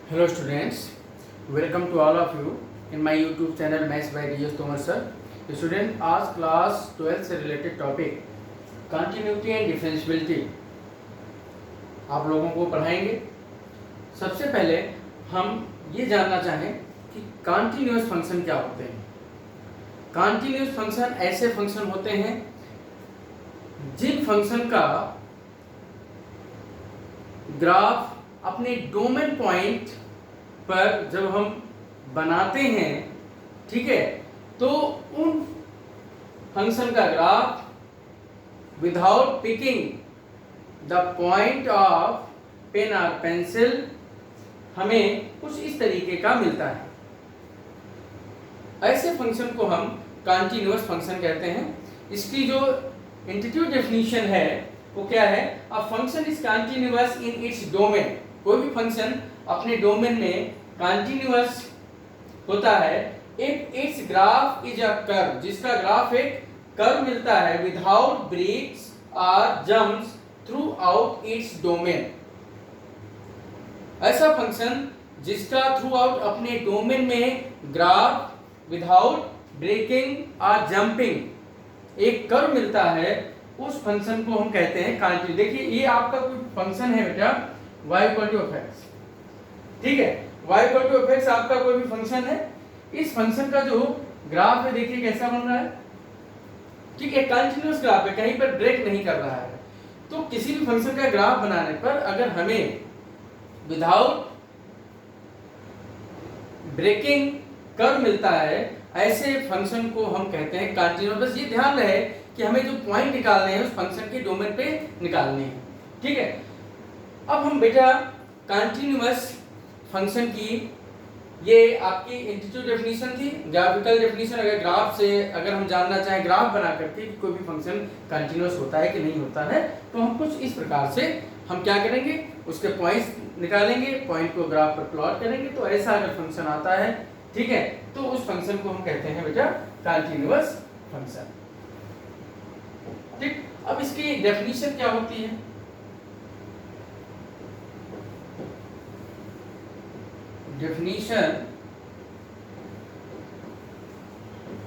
Hello students, welcome to all of you in my YouTube channel Maths by DS Tomar sir. Student, आज class 12 से related topic continuity and differentiability आप लोगों को पढ़ाएंगे। सबसे पहले हम ये जानना चाहें कि कंटिन्यूअस फंक्शन क्या होते हैं। कंटिन्यूअस फंक्शन ऐसे फंक्शन होते हैं जिन फंक्शन का ग्राफ अपने डोमेन पॉइंट पर जब हम बनाते हैं, ठीक है, तो उन फंक्शन का graph without picking the point of pen और पेंसिल हमें कुछ इस तरीके का मिलता है। ऐसे फंक्शन को हम कंटिन्यूअस फंक्शन कहते हैं। इसकी जो इंट्यूटिव डेफिनेशन है वो क्या है? A function is continuous in its domain. कोई भी फंक्शन अपने डोमेन में कंटिन्यूअस होता है if it's graph is a curve, जिसका ग्राफ एक कर्व मिलता है विदाउट ब्रेक्स और jumps through out its domain. ऐसा फंक्शन जिसका थ्रू आउट अपने डोमेन में ग्राफ विदाउट ब्रेकिंग और जंपिंग एक कर्व मिलता है, उस फंक्शन को हम कहते हैं कंटिन्यूअस। देखिए ये आपका कोई फंक्शन है बेटा y इक्वल टू fx, ठीक है, y इक्वल टू fx आपका कोई भी फंक्शन है। इस फंक्शन का जो ग्राफ है देखिए कैसा बन रहा है, ठीक है, कंटिन्यूअस ग्राफ है, कहीं पर ब्रेक नहीं कर रहा है। तो किसी भी फंक्शन का ग्राफ बनाने पर अगर हमें विदाउट ब्रेकिंग कर्व मिलता है, ऐसे फंक्शन को हम कहते हैं कंटिन्यूअस। बस ये ध्यान रहे कि हमें जो पॉइंट निकालने हैं उस फंक्शन के डोमेन पे निकालने हैं, ठीक है। अब हम बेटा कंटिन्यूअस फंक्शन की ये आपकी इंट्यूटिव डेफिनेशन थी, ग्राफिकल डेफिनेशन। अगर ग्राफ से अगर हम जानना चाहें ग्राफ बना करके कि कोई भी फंक्शन कंटिन्यूअस होता है कि नहीं होता है, तो हम कुछ इस प्रकार से हम क्या करेंगे, उसके पॉइंट्स निकालेंगे, पॉइंट को ग्राफ पर प्लॉट करेंगे। तो ऐसा अगर फंक्शन आता है, ठीक है, तो उस फंक्शन को हम कहते हैं बेटा कंटिन्यूअस फंक्शन, ठीक। अब इसकी डेफिनेशन क्या होती है? Definition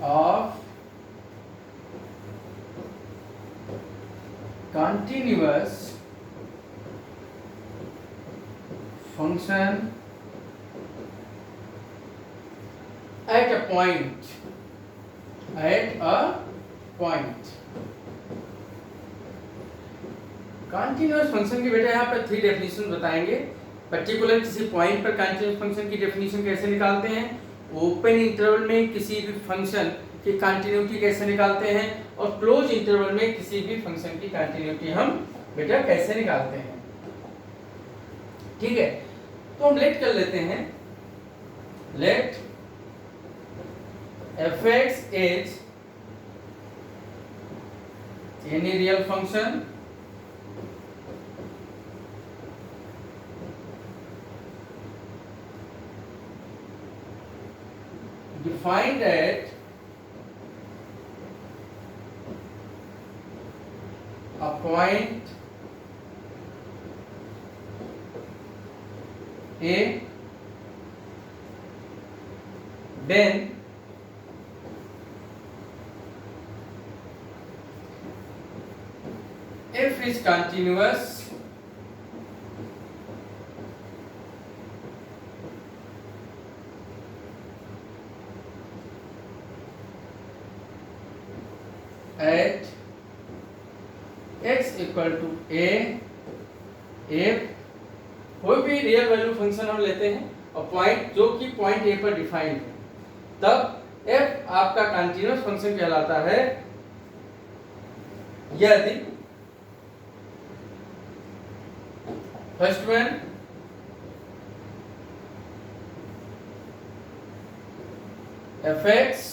of continuous function at a point, at a point। Continuous function की बेटा यहाँ पर 3 डेफिनेशन बताएंगे। पर्टिकुलर किसी पॉइंट पर कंटिन्यूअस फंक्शन की डेफिनेशन कैसे निकालते हैं, ओपन इंटरवल में किसी भी फंक्शन की कंटिन्यूटी कैसे निकालते हैं, और क्लोज इंटरवल में किसी भी फंक्शन की कंटिन्यूटी हम बेटा कैसे निकालते हैं, ठीक है। तो हम लेट कर लेते हैं, late fx is any real function defined at a point A, then f is continuous at x equal to a, f कोई भी रियल वैल्यू फंक्शन हम लेते हैं और पॉइंट जो कि पॉइंट a पर डिफाइंड है, तब f आपका कंटिन्यूअस फंक्शन कहलाता है यदि first one fx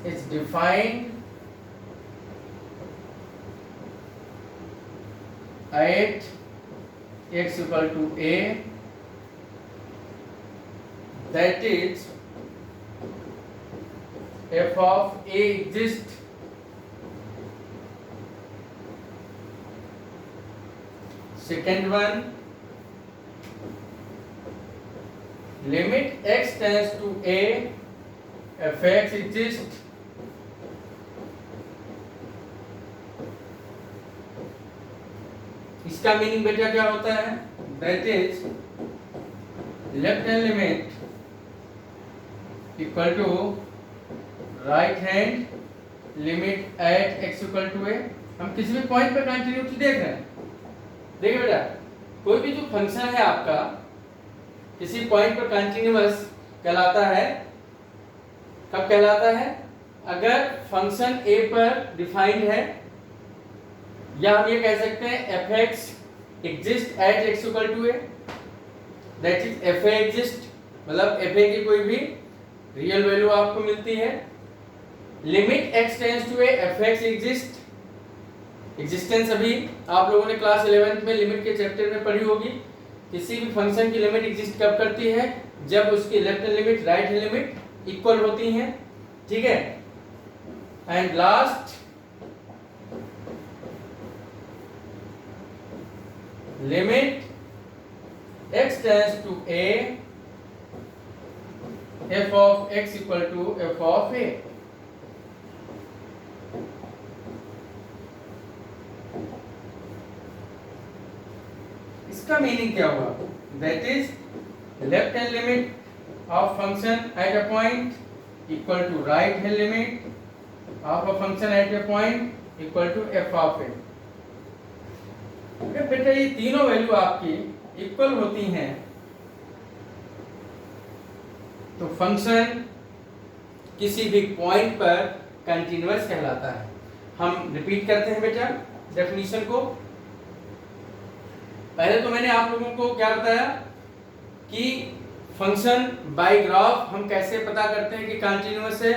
is defined at x equal to a, that is f of a exists second one, limit x tends to a f x exist इसका meaning बेटा क्या होता है? That is left hand limit equal to right hand limit at x equal to a। हम किसी भी point पर continuity देख रहे हैं। देखिए बेटा, कोई भी जो फंक्शन है आपका किसी पॉइंट पर कंटिन्यूअस कहलाता है। कब कहलाता है? अगर फंक्शन a पर डिफाइंड है, या हम ये कह सकते हैं f x exist at x equal to a, that is f a exist, मतलब एफ ए की कोई भी रियल वैल्यू आपको मिलती है। Limit x tends to a f x exist, existence अभी आप लोगों ने क्लास 11th में लिमिट के चैप्टर में पढ़ी होगी। किसी भी फंक्शन की लिमिट एग्जिस्ट कब करती है? जब उसकी left hand limit right hand limit equal होती हैं, ठीक है। And last limit x tends to a f of x equal to f of a। इसका मीनिंग क्या हुआ? That is left hand limit of function at a point equal to right hand limit of a function at a point equal to f of a। अगर बेटा ये तीनों value आपकी equal होती हैं तो फंक्शन किसी भी पॉइंट पर कंटीन्यूअस कहलाता है। हम रिपीट करते हैं बेटा डेफिनेशन को। पहले तो मैंने आप लोगों को क्या बताया कि फंक्शन बाय ग्राफ हम कैसे पता करते हैं कि कंटीन्यूअस है।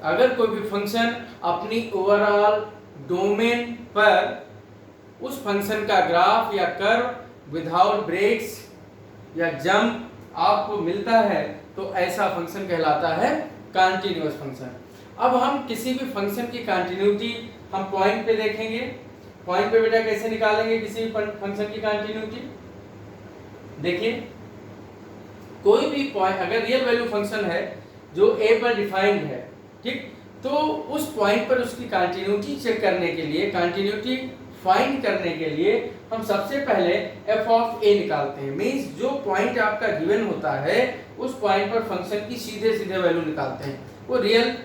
अगर कोई भी फंक्शन अपनी ओवरऑल डोमेन पर उस फंक्शन का ग्राफ या कर्व विदाउट ब्रेक्स या जंप आपको मिलता है तो ऐसा फंक्शन कहलाता है कंटीन्यूअस फंक्शन। अब हम किसी भी फंक्शन की कंटिन्यूटी हम पॉइंट पे देखेंगे। पॉइंट पे बेटा कैसे निकालेंगे किसी भी फंक्शन की कंटिन्यूटी? देखिए, कोई भी पॉइंट अगर रियल वैल्यू फंक्शन है जो a पर डिफाइंड है, ठीक, तो उस पॉइंट पर उसकी कंटिन्यूटी चेक करने के लिए, कंटिन्यूटी फाइंड करने के लिए हम सबसे पहले f ऑफ a निकालते हैं। मींस जो पॉइंट आपका गिवन होता है उस पॉइंट पर फंक्शन की सीधे सीधे वैल्यू निकालते हैं, वो रियल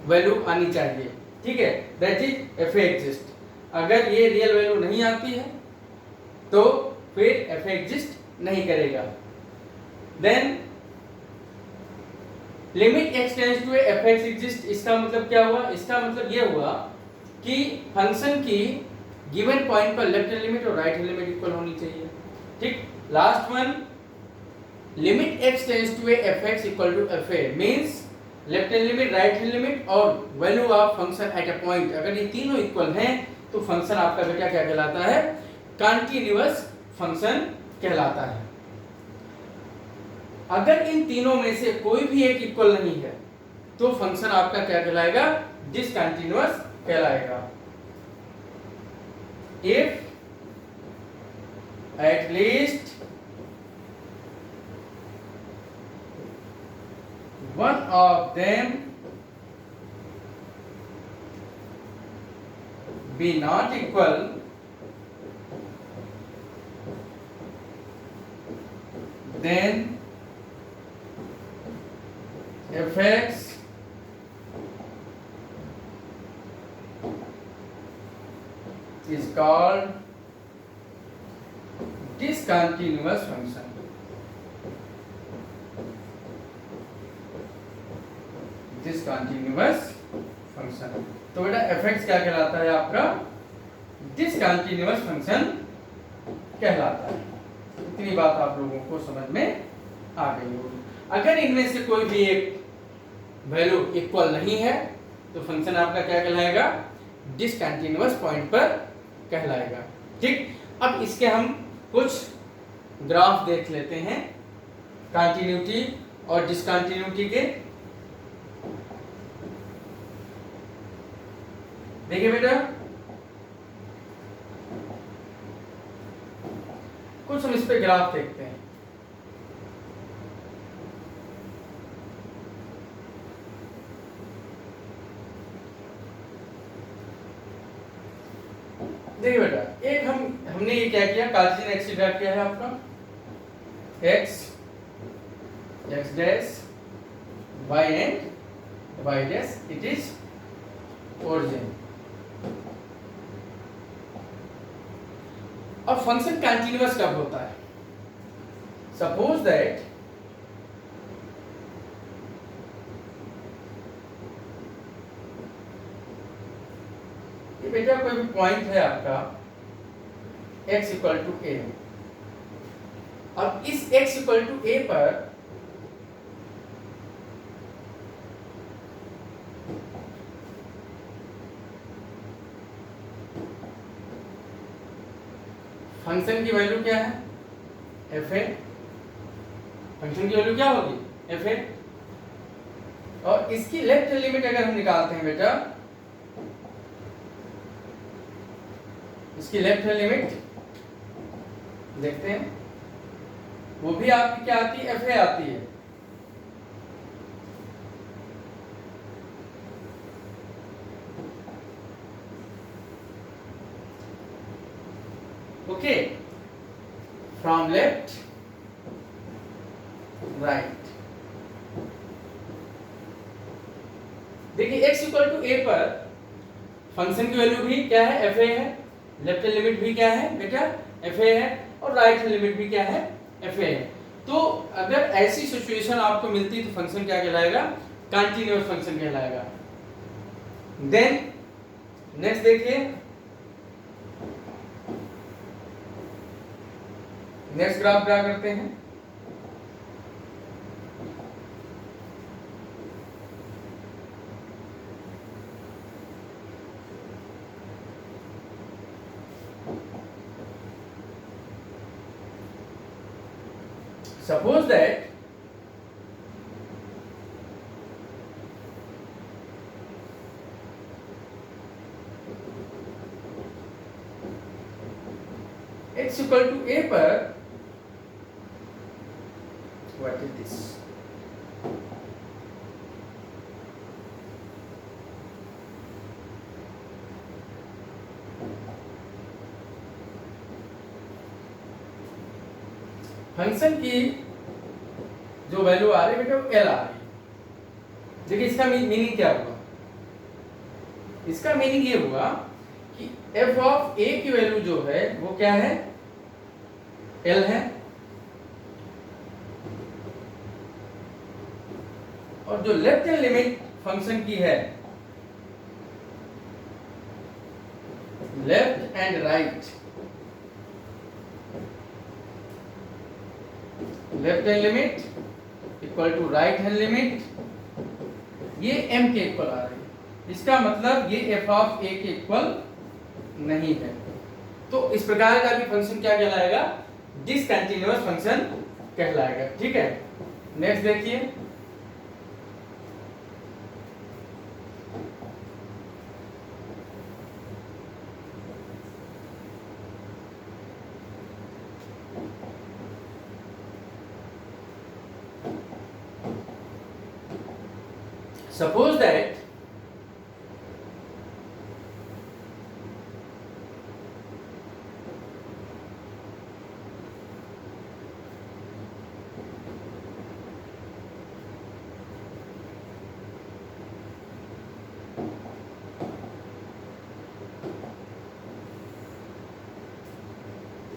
वैल्यू आनी चाहिए, ठीक है। That is f exist. अगर ये रियल वैल्यू नहीं आती है तो फिर f एग्जिस्ट नहीं करेगा। Then limit x tends to f x exist, इसका मतलब क्या हुआ? इसका मतलब ये हुआ कि फंक्शन की गिवन पॉइंट पर लेफ्ट हैंड लिमिट और राइट हैंड लिमिट इक्वल होनी चाहिए, ठीक। Last one, limit x tends to f x equal to f a, means left hand limit, right hand limit और value of function at a point, अगर ये तीनों equal हैं तो फंक्शन आपका बेटा क्या कहलाता है? कंटीन्यूअस फंक्शन कहलाता है। अगर इन तीनों में से कोई भी एक इक्वल नहीं है तो फंक्शन आपका क्या कहलाएगा? डिसकंटीन्यूअस कहलाएगा। If at least one of them be not equal, then f(x) is called discontinuous function। Discontinuous function. तो बेटा f(x) क्या कहलाता है? आपका डिसकंटीन्यूअस फंक्शन कहलाता है। इतनी बात आप लोगों को समझ में आ गई होगी। अगर इनमें से कोई भी एक वैल्यू इक्वल नहीं है तो फंक्शन आपका क्या कहलाएगा? डिसकंटीन्यूअस पॉइंट पर कहलाएगा, ठीक। अब इसके हम कुछ ग्राफ देख लेते हैं कंटिन्यूटी और डिसकंटिन्यूटी के। देखिए बेटा, कुछ हम इस पे ग्राफ देखते हैं। देखिए बेटा, एक हमने ये क्या किया, कार्टेशियन एक्सिस ड्रा किया है आपका, x x dash y and y dash, it is origin. और फंक्शन कंटीन्यूअस कब होता है? सपोज दैट ये बेटा कोई भी पॉइंट है आपका x इक्वल टू a, और इस x इक्वल टू a पर फंक्शन की वैल्यू क्या है? fa। फंक्शन की वैल्यू क्या होगी? fa। और इसकी लेफ्ट लिमिट अगर हम निकालते हैं बेटा, इसकी लेफ्ट लिमिट देखते हैं, वो भी आपकी क्या आती है? fa आती है। Okay, from left right. देखिए x इक्वल टू a पर फंक्शन की वैल्यू भी क्या है? fa है। लेफ्ट लिमिट भी क्या है बेटा? fa है। और राइट लिमिट भी क्या है? fa है। तो अगर ऐसी सिचुएशन आपको मिलती तो फंक्शन क्या कहलाएगा? कंटीन्यूअस फंक्शन कहलाएगा। देन नेक्स्ट देखिए, नेक्स्ट ग्राफ ड्रा करते हैं। Suppose that x equal to a पर what is this? फंक्शन की जो वैल्यू आ रही है बेटा वो l आ रही है। देखिए इसका मीनिंग क्या हुआ? इसका मीनिंग ये हुआ कि f ऑफ a की वैल्यू जो है वो क्या है? l है। और जो लेफ्ट हैंड लिमिट फंक्शन की है, left and right, left hand limit equal to right hand limit, ये m के इक्वल आ रही है। इसका मतलब ये f ऑफ a के इक्वल नहीं है। तो इस प्रकार का भी फंक्शन क्या कहलाएगा? डिसकंटिन्यूअस फंक्शन कहलाएगा। ठीक है, नेक्स्ट देखिए, suppose that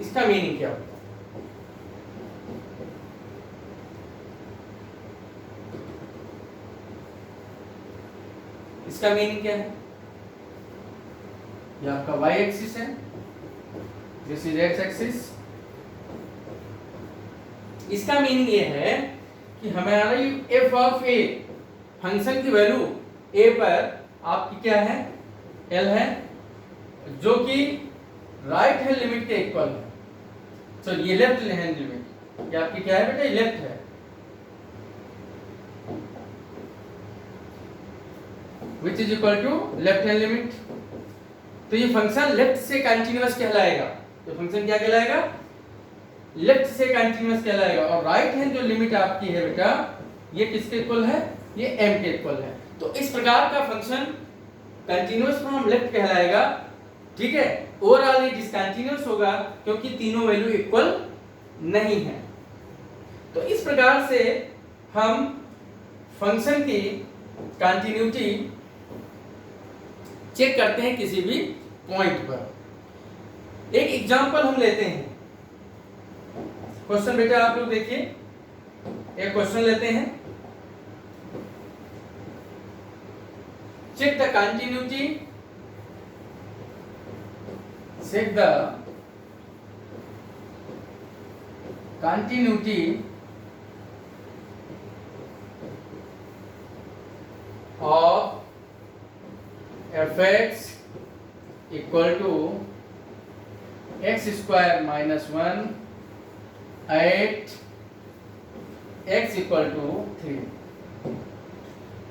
इसका मीनिंग क्या होगा? इसका मीनिंग क्या है? ये आपका y एक्सिस है, दिस इज x एक्सिस। इसका मीनिंग ये है कि हमारा ये f ऑफ a फंक्शन की वैल्यू a पर आपकी क्या है? l है, जो कि राइट हैंड लिमिट के इक्वल है। तो ये लेफ्ट हैंड लिमिट, ये आपकी क्या है बेटा? लेफ्ट है। Which is equal to left hand limit. तो ये फंक्शन लेफ्ट से कंटिन्यूअस कहलाएगा। तो फंक्शन क्या कहलाएगा? लेफ्ट से कंटिन्यूअस कहलाएगा, और राइट हैंड जो लिमिट आपकी है बेटा ये किसके इक्वल है, ये m के इक्वल है। तो इस प्रकार का फंक्शन कंटिन्यूअस फ्रॉम लेफ्ट कहलाएगा, ठीक है। ओवरऑल ये डिसकंटिन्यूअस होगा क्योंकि तीनों वैल्यू इक्वल नहीं है। तो इस प्रकार से हम फंक्शन की कंटिन्यूटी चेक करते हैं किसी भी पॉइंट पर। एक एग्जांपल हम लेते हैं, क्वेश्चन बेटा आप लोग देखिए, एक क्वेश्चन लेते हैं। Check the continuity, check the continuity of fx equal to x square minus 1 at x equal to 3।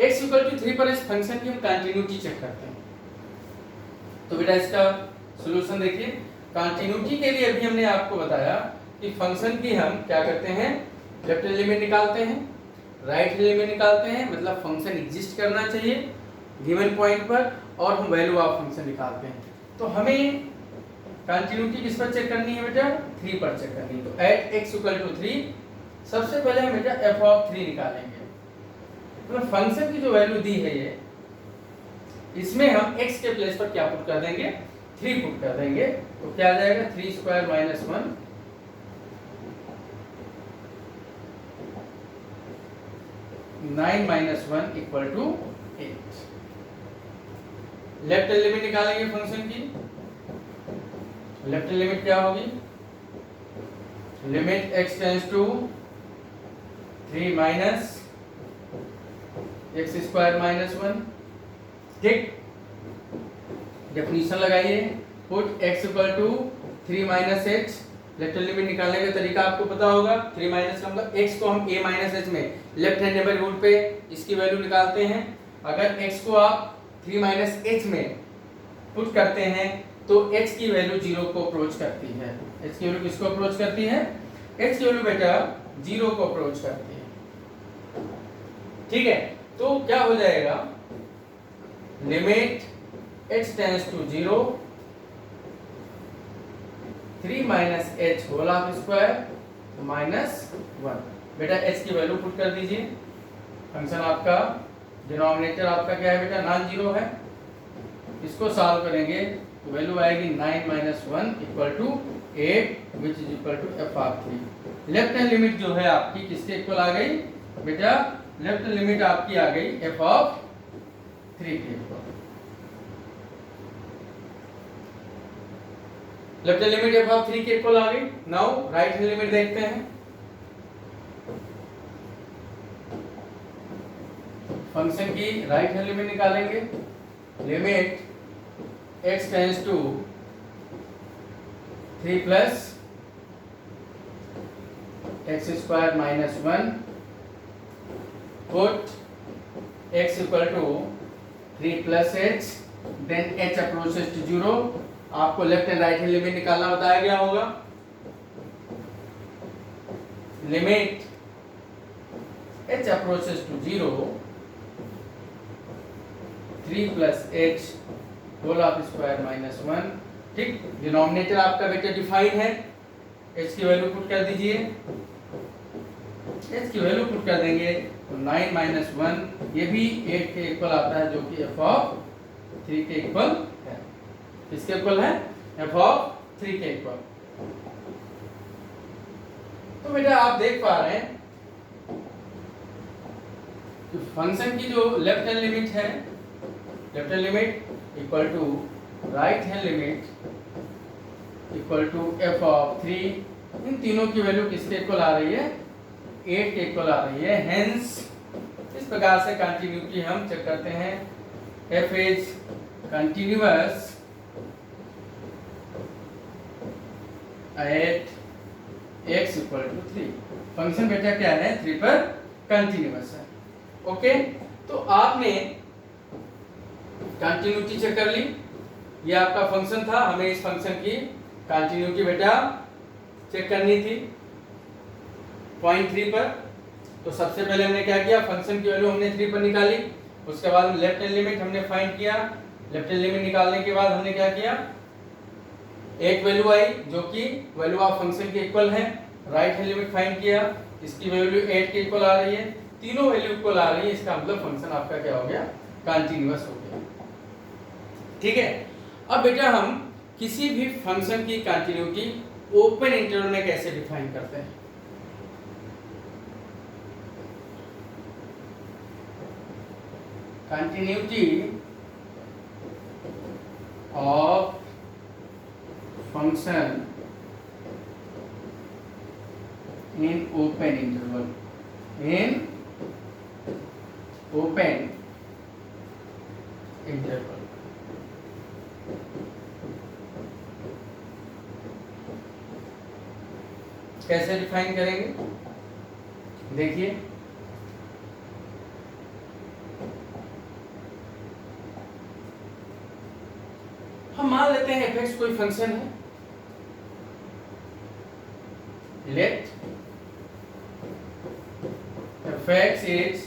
x equal to 3 पर इस फंक्शन की हम कंटिन्यूटी चेक करते हैं। तो बेटा इसका सॉल्यूशन देखिए। कंटिन्यूटी के लिए अभी हमने आपको बताया कि फंक्शन की हम क्या करते हैं, लेफ्ट हैंड लिमिट निकालते हैं, राइट हैंड लिमिट निकालते हैं, मतलब फंक्शन एग्जिस्ट करना चाहिए गिवन पॉइंट पर, और हम वैल्यू ऑफ फंक्शन निकालते हैं। तो हमें कंटिन्यूटी किस पर चेक करनी है बेटा, 3 पर चेक करनी है। तो एट x इक्वल टू 3 सबसे पहले हम बेटा f ऑफ 3 निकालेंगे। तो फंक्शन की जो वैल्यू दी है ये, इसमें हम x के प्लेस पर क्या पुट कर देंगे, 3 पुट कर देंगे। तो क्या आ जाएगा, 3 square minus 1 9 minus 1 equal to 8। Left hand limit निकालेंगे फंक्शन की। लेफ्ट हैंड लिमिट क्या होगी, limit x tends to 3 minus x square minus 1, ठीक। डेफिनेशन लगाइए, put x equal to 3 minus h। Left hand limit निकालने का तरीका आपको पता होगा, 3 माइनस का मतलब x को हम a माइनस h में लेफ्ट हैंड नेबरहुड पे इसकी वैल्यू निकालते हैं। अगर x को आप 3 माइनस h में पुट करते हैं तो x की वैल्यू 0 को अप्रोच करती है। x की वैल्यू किसको अप्रोच करती है, x की वैल्यू बेटा 0 को अप्रोच करती है, ठीक है। तो क्या हो जाएगा, limit x tends to 0 3 minus h whole of square minus 1। बेटा h की वैल्यू पुट कर दीजिए। फंक्शन आपका डिनोमिनेटर आपका क्या है बेटा, नॉन जीरो है। इसको सॉल्व करेंगे तो वैल्यू आएगी 9 minus 1 equal to 8 which is equal to f of 3। Left hand limit जो है आपकी किसके इक्वल आ गई बेटा, लेफ्ट हैंड लिमिट आपकी आ गई f ऑफ 3 के equal. Left hand limit f of 3 के इक्वल आ गई। नाउ राइट हैंड लिमिट देखते हैं। फंक्शन की राइट हैंड लिमिट निकालेंगे, limit x tends to 3 plus x square minus 1, put x equal to 3 plus h, then h approaches to 0। आपको left and right hand limit निकालना बताया गया होगा। Limit h approaches to 0 3 plus h whole of square minus 1, ठीक। Denominator आपका बेटा define है, h की वैल्यू पुट कर दीजिए। h की वैल्यू पुट कर देंगे तो 9 माइनस 1 ये भी 8 के इक्वल आता है, जो कि f ऑफ 3 के इक्वल है। किसके इक्वल है, f ऑफ 3 के इक्वल। तो बेटा आप देख पा रहे हैं कि फंक्शन की जो लेफ्ट हैंड लिमिट है, left hand limit equal to right hand limit equal to f of 3, इन तीनों की वैल्यू किसके इक्वल आ रही है, 8 के इक्वल आ रही है। हेंस इस प्रकार से कंटिन्यूटी हम चेक करते हैं, f is continuous at x equal to 3। Function बेटा क्या है, 3 पर कंटिन्यूअस है। ओके, तो आपने कंटिन्यूटी चेक कर ली। ये आपका फंक्शन था, हमें इस फंक्शन की कंटिन्यूटी बेटा चेक करनी थी पॉइंट 3 पर। तो सबसे पहले हमने क्या किया, फंक्शन की वैल्यू हमने 3 पर निकाली। उसके बाद लेफ्ट हैंड लिमिट हमने फाइंड किया। लेफ्ट हैंड लिमिट निकालने के बाद हमने क्या किया, एक वैल्यू आई जो कि वैल्यू ऑफ फंक्शन के इक्वल है। राइट हैंड लिमिट फाइंड किया, इसकी वैल्यू 8 के इक्वल आ रही है, तीनों वैल्यू इक्वल आ रही है, इसका मतलब फंक्शन आपका क्या हो गया, कंटीन्यूअस हो गया। ठीक है। अब बेटा हम किसी भी फंक्शन की कंटिन्यूटी ओपन इंटरवल में कैसे डिफाइन करते हैं। Continuity of function in open interval, in open interval. कैसे डिफाइन करेंगे, देखिए हम मान लेते हैं fx कोई फंक्शन है, late fx is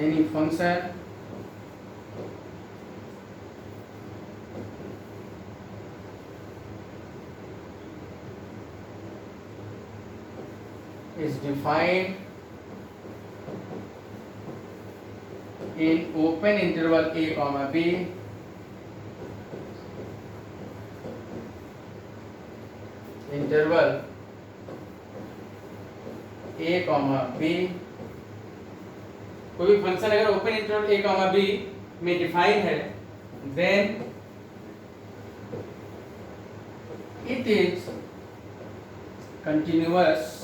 any function is defined in open interval a comma b, interval a comma b। कोई भी फंक्शन अगर open interval a comma b में डिफाइन है, then it is continuous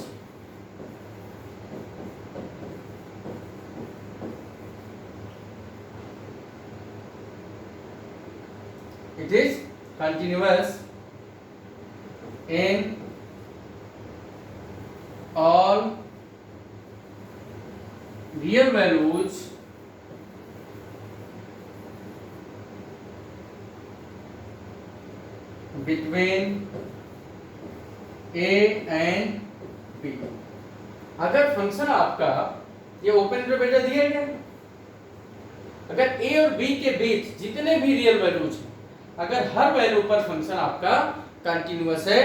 it is continuous in all real values between a and b। अगर function आपका ये open interval बेटा दिया गया, अगर a और b के बीच जितने भी रियल वैल्यूज हैं, अगर हर वैल्यू पर फंक्शन आपका कंटिन्यूअस है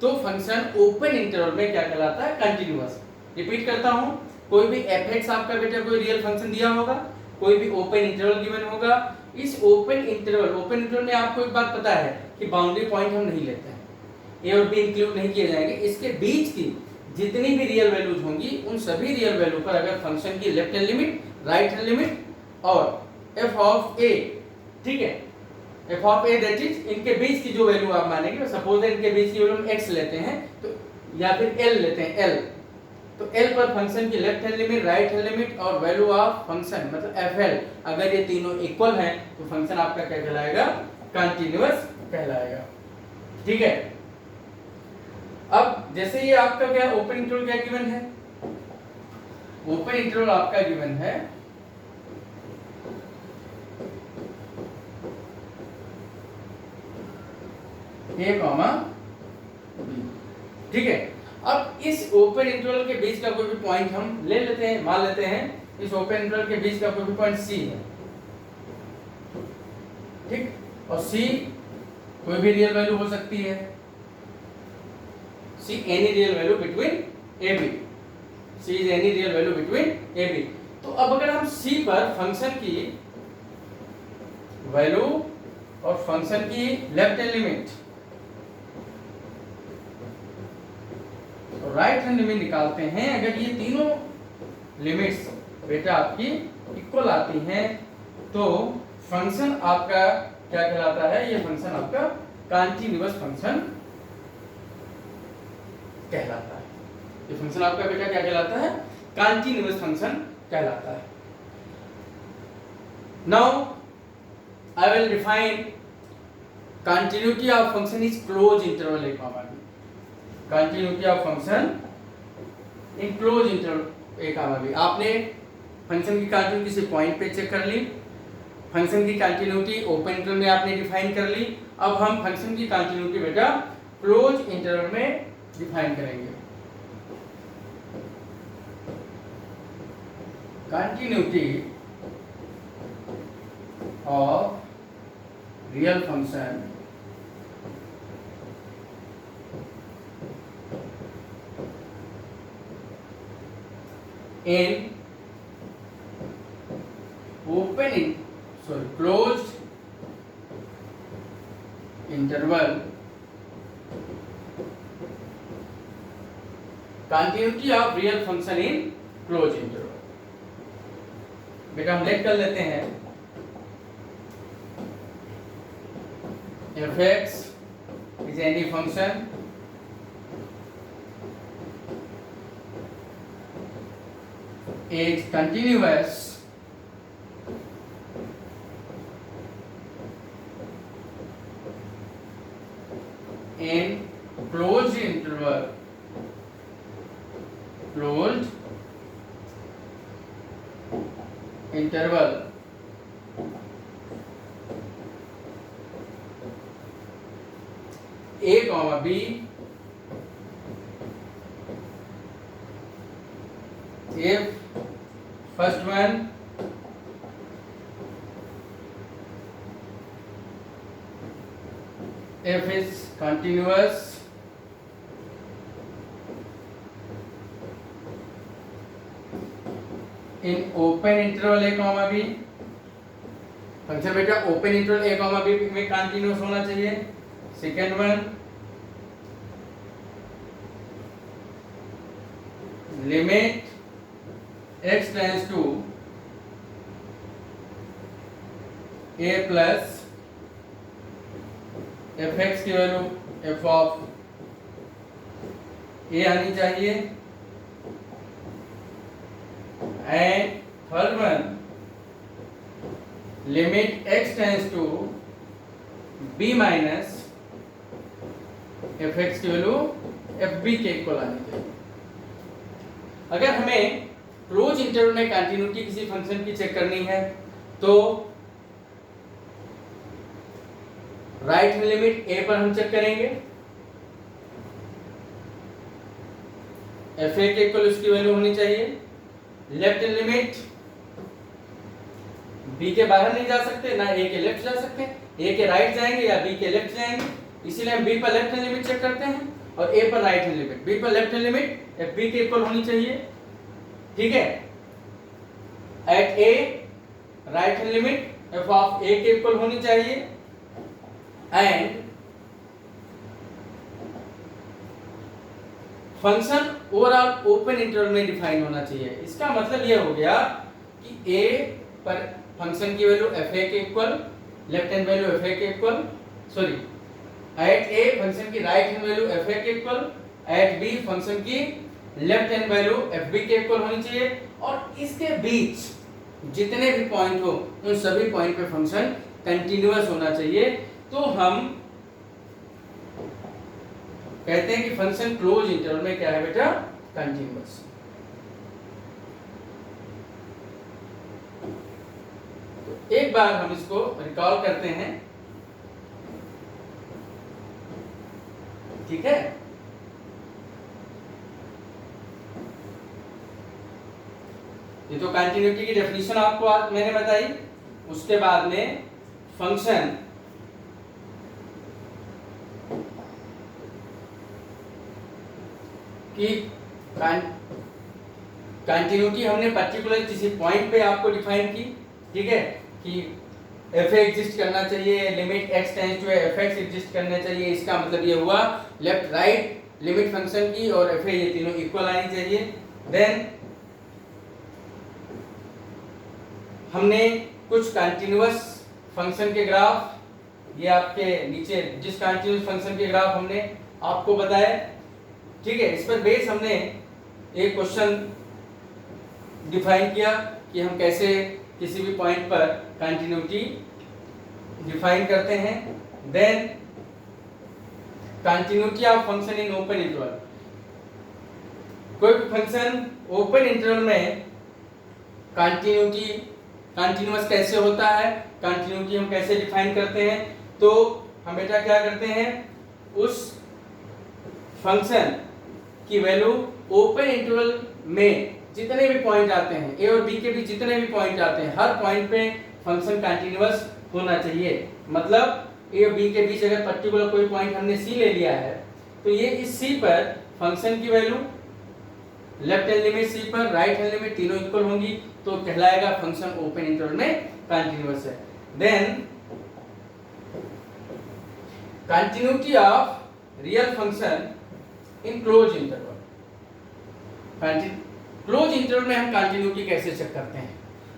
तो फंक्शन ओपन इंटरवल में क्या कहलाता है, कंटिन्यूअस। रिपीट करता हूं, कोई भी fx आपका बेटा कोई रियल फंक्शन दिया होगा, कोई भी ओपन इंटरवल गिवन होगा, इस ओपन इंटरवल में आपको एक बात पता है कि बाउंड्री पॉइंट हम नहीं लेते हैं, a और b इंक्लूड नहीं किए जाएंगे। इसके बीच की जितनी भी रियल वैल्यूज होंगी उन सभी रियल वैल्यू पर अगर फंक्शन की left hand limit, right hand limit और f ऑफ a, ठीक है, f of a that is इनके बीच की जो वैल्यू आप मानेंगे, सपोज इनके बीच की वैल्यू हम x लेते हैं तो या फिर l लेते हैं l, तो l पर फंक्शन की left hand limit, right hand limit और वैल्यू ऑफ फंक्शन मतलब fl, अगर ये तीनों इक्वल हैं तो फंक्शन आपका क्या कहलाएगा, कंटीन्यूअस कहलाएगा। ठीक है। अब जैसे ये आपका क्या ओपन इंटरवल क्या गिवन है, ओपन इंटरवल आपका गिवन है a कॉमा b। ठीक है। अब इस ओपन इंटरवल के बीच का कोई भी पॉइंट हम ले लेते हैं, मान लेते हैं इस ओपन इंटरवल के बीच का कोई भी पॉइंट c है, ठीक, और c कोई भी रियल वैल्यू हो सकती है, c any real value between a b, c is any real value between a b। तो अब अगर हम c पर फंक्शन की वैल्यू और फंक्शन की left hand limit right hand limit निकालते हैं, अगर ये तीनों लिमिट्स बेटा आपकी इक्वल आती हैं तो फंक्शन आपका क्या कहलाता है, ये फंक्शन आपका कंटीन्यूअस फंक्शन कहलाता है। ये फंक्शन आपका बेटा क्या कहलाता है, कंटीन्यूअस फंक्शन कहलाता है। Now I will define continuity of function is close interval a comma b। Continuity of function in close interval a comma b। आपने फंक्शन की कंटिन्यूटी से पॉइंट पे चेक कर ली, फंक्शन की कंटिन्यूटी ओपन इंटरवल में आपने डिफाइन कर ली। अब हम फंक्शन की कंटिन्यूटी बेटा क्लोज इंटरवल में डिफाइन करेंगे। Continuity of real function in closed interval, continuity of real function in closed interval। बेटा हम लेट कर लेते हैं f(x) is any function is continuous in closed interval, a comma b if first one f is continuous in open interval a comma b, function बेटा open interval a comma b में continuous होना चाहिए। Second one limit x tends to a plus fx की value f of a आनी चाहिए। And third one limit x tends to b minus fx की value fb के equal आनी चाहिए। अगर हमें क्लोज इंटरवल में कंटिन्यूटी किसी फंक्शन की चेक करनी है तो राइट हैंड लिमिट a पर हम चेक करेंगे, fa के इक्वल उसकी वैल्यू होनी चाहिए। लेफ्ट हैंड लिमिट b के बाहर नहीं जा सकते, ना a के लेफ्ट जा सकते, a के राइट जाएंगे या b के लेफ्ट जाएंगे, इसीलिए हम b पर लेफ्ट हैंड लिमिट चेक करते हैं और a पर राइट हैंड लिमिट। b पर लेफ्ट हैंड लिमिट fb के इक्वल होनी चाहिए, ठीक है। At a right hand limit f of a के इक्वल होनी चाहिए and function overall open interval में डिफाइन होना चाहिए। इसका मतलब यह हो गया कि a पर फंक्शन की वैल्यू fa के equal, left hand value fa के equal, sorry at a function की राइट हैंड वैल्यू fa के इक्वल, एट b फंक्शन की लेफ्ट हैंड वैल्यू fb के इक्वल होनी चाहिए और इसके बीच जितने भी पॉइंट हो उन सभी पॉइंट पे फंक्शन कंटीन्यूअस होना चाहिए। तो हम कहते हैं कि फंक्शन क्लोज इंटरवल में क्या है बेटा, कंटीन्यूअस। तो एक बार हम इसको रिकॉल करते हैं, ठीक है। ये तो कंटिन्यूटी की डेफिनेशन आपको आज मैंने बताई। उसके बाद में फंक्शन की कंटिन्यूटी हमने पर्टिकुलर किसी पॉइंट पे आपको डिफाइन की, ठीक है, कि f एग्जिस्ट करना चाहिए, limit x tends to fx exist करना चाहिए। इसका मतलब ये हुआ लेफ्ट राइट लिमिट फंक्शन की और f ये तीनों इक्वल आनी चाहिए। देन हमने कुछ कंटिन्यूअस फंक्शन के ग्राफ, ये आपके नीचे जिस कंटिन्यूअस फंक्शन के ग्राफ हमने आपको बताया, ठीक है। इस पर बेस हमने एक क्वेश्चन डिफाइन किया कि हम कैसे किसी भी पॉइंट पर कंटिन्यूटी डिफाइन करते हैं। Then continuity of function in open interval, कोई भी फंक्शन ओपन इंटरवल में कंटिन्यूअस कैसे होता है, कंटिन्यूटी हम कैसे डिफाइन करते हैं। तो हम बेटा क्या करते हैं, उस फंक्शन की वैल्यू ओपन इंटरवल में जितने भी पॉइंट आते हैं, ए और बी के बीच जितने भी पॉइंट आते हैं, हर पॉइंट पे फंक्शन कंटीन्यूअस होना चाहिए। मतलब ए और बी के बीच अगर पर्टिकुलर कोई पॉइंट हमने सी ले लिया है, तो ये इस सी पर फंक्शन की value left hand limit c पर, राइट हैंड लिमिट तीनों इक्वल होंगी, तो कहलाएगा फंक्शन ओपन इंटरवल में कंटीन्यूअस है। Then continuity of real function in close interval. Close interval में हम कंटिन्यूटी कैसे चेक करते हैं?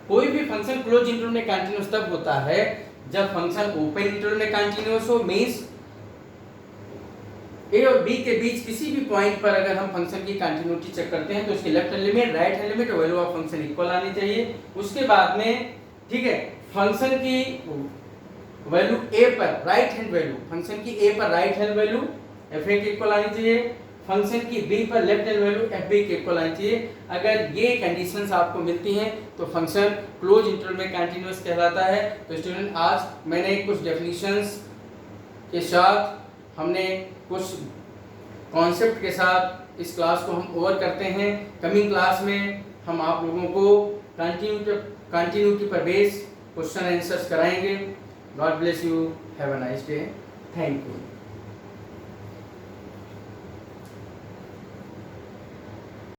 कोई भी फंक्शन क्लोज इंटरवल में कंटिन्यूअस तब होता है जब फंक्शन ओपन इंटरवल में कंटिन्यूअस हो, मींस ए और बी के बीच किसी भी पॉइंट पर अगर हम फंक्शन की कंटिन्यूटी चेक करते हैं तो उसकी left hand limit, right hand limit और वैल्यू ऑफ फंक्शन इक्वल आनी चाहिए। उसके बाद में ठीक है, फंक्शन की वैल्यू ए पर राइट हैंड वैल्यू, फंक्शन की ए पर right hand value f a के इक्वल आनी चाहिए, फंक्शन की बी पर left hand value f b के इक्वल आनी चाहिए। अगर ये कंडीशंस आपको मिलती हैं तो फंक्शन क्लोज इंटरवल में कंटीन्यूअस कहलाता है। तो स्टूडेंट, आज मैंने कुछ डेफिनेशंस के साथ, हमने कुछ कॉन्सेप्ट के साथ इस क्लास को हम ओवर करते हैं। कमिंग क्लास में हम आप लोगों को कंटिन्यूटी पर बेस क्वेश्चन आंसर्स कराएंगे। God bless you, have a nice day, thank you.